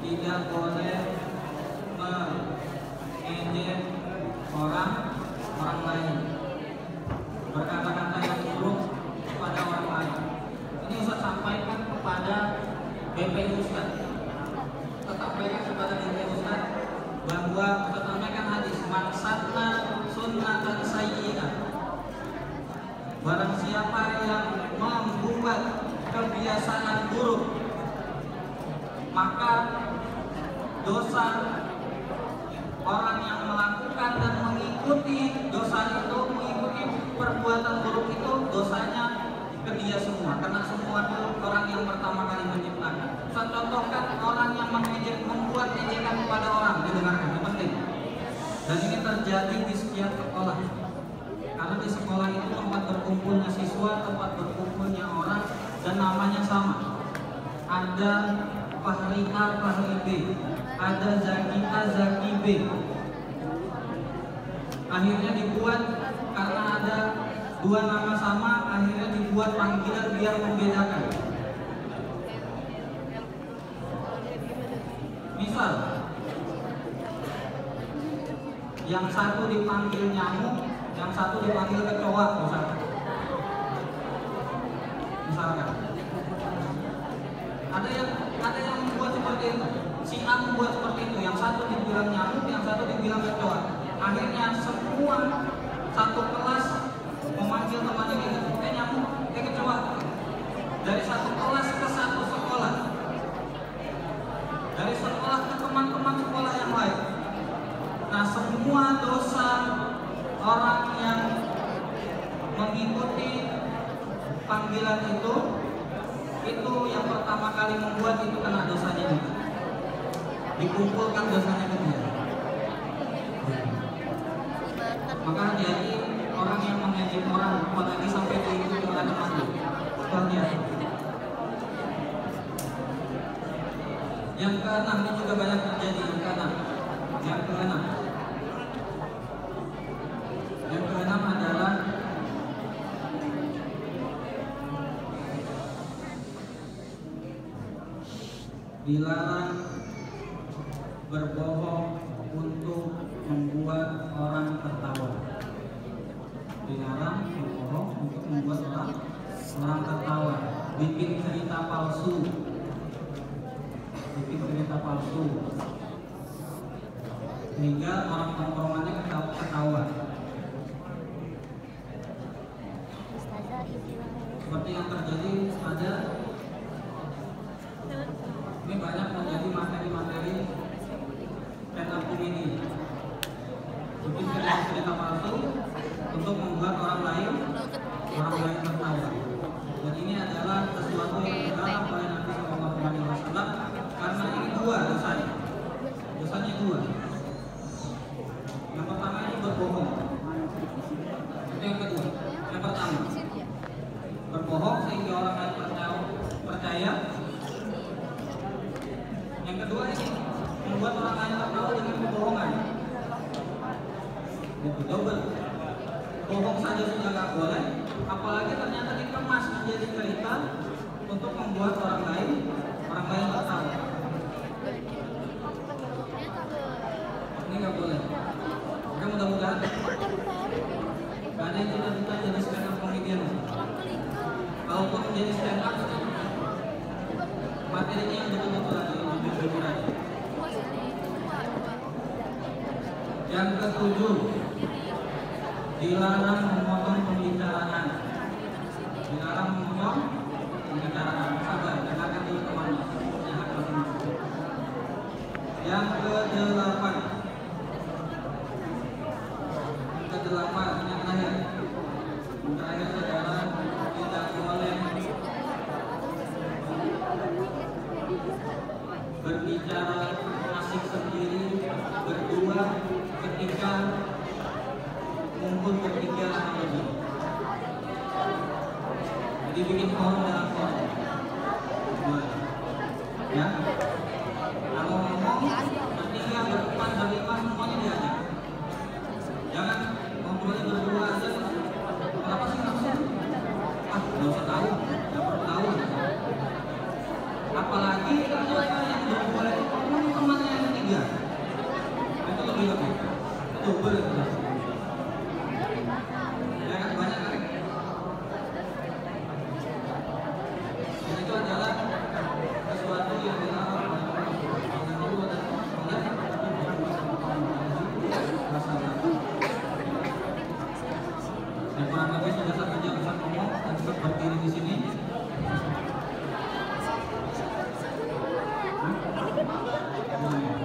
tidak boleh mengejek orang lain, berkata-kata yang buruk kepada orang lain. Ini Ustaz sampaikan kepada BP Ustaz. Sampaikan kepada BP Ustaz bahwa Ustaz sampaikan hadis man sanna sunnatan sayyi'ah. Barang siapa yang membuat kebiasaan buruk, maka dosa orang yang melakukan dan mengikuti dosa itu, mengikuti perbuatan buruk itu, dosanya ke dia semua, karena semua itu orang yang pertama kali menciptakan. Saya contohkan orang yang mengejek, membuat ejekan kepada orang, didengarkan, itu penting. Dan ini terjadi di setiap sekolah, karena di sekolah itu tempat berkumpulnya siswa, tempat berkumpulnya orang, dan namanya sama. Ada Fahri A, Fahri B, ada Zaki A, Zaki B. Akhirnya dibuat, karena ada dua nama sama, akhirnya dibuat panggilan biar membedakan. Misal, yang satu dipanggil nyamuk, yang satu dipanggil kecoa, misalkan. Ada yang membuat seperti itu. Si A membuat seperti itu, yang satu dibilang nyamuk, yang satu dibilang kecoa. Akhirnya semua satu kelas memanggil temannya gitu, nyamuk, kecoa. Dari satu kelas ke satu sekolah, dari sekolah ke teman-teman sekolah yang lain. Nah, semua dosa orang yang mengikuti panggilan itu yang pertama kali membuat itu kena dosanya juga. Dikumpulkan dosanya ke dia. Maka hati-hati orang yang mengejek orang, apalagi sampai diikuti oleh temannya. Hati-hati. Yang keenam, ini juga banyak terjadi. Yang keenam adalah dilarang berbohong untuk membuat orang tertawa. Dilarang berbohong untuk membuat orang tertawa. Bikin cerita palsu. Sehingga orang tongkrongannya ketawa. Seperti yang terjadi pada ini banyak menjadi materi-materi stand up comedy. Bikin cerita palsu untuk membuat orang lain tertawa. Dan ini adalah sesuatu yang dilarang oleh Nabi SAW, karena ini dua dosanya. Dosanya dua. Yang pertama itu berbohong. Itu yang kedua. Yang pertama berbohong sehingga orang lain percaya. Yang kedua ini membuat orang lain tertawa dengan kebohongan. Itu double. Bohong saja sudah nggak boleh, apalagi ternyata dikemas menjadi cerita untuk membuat orang lain tertawa. Ini nggak boleh. Maka mudah-mudahan nggak ada yang cita-cita jadi stand up comedian. Kalaupun menjadi stand up, materinya yang betul-betul lagi, jujur aja. Yang ketujuh, dilarang memotong pembicaraan. Sabar, dengarkan dulu temannya. Yang kedelapan, ini yang terakhir. Terakhir adalah tidak boleh berbicara asik sendiri, berdua, ketika kumpul bertiga atau lebih. Jadi bikin forum dalam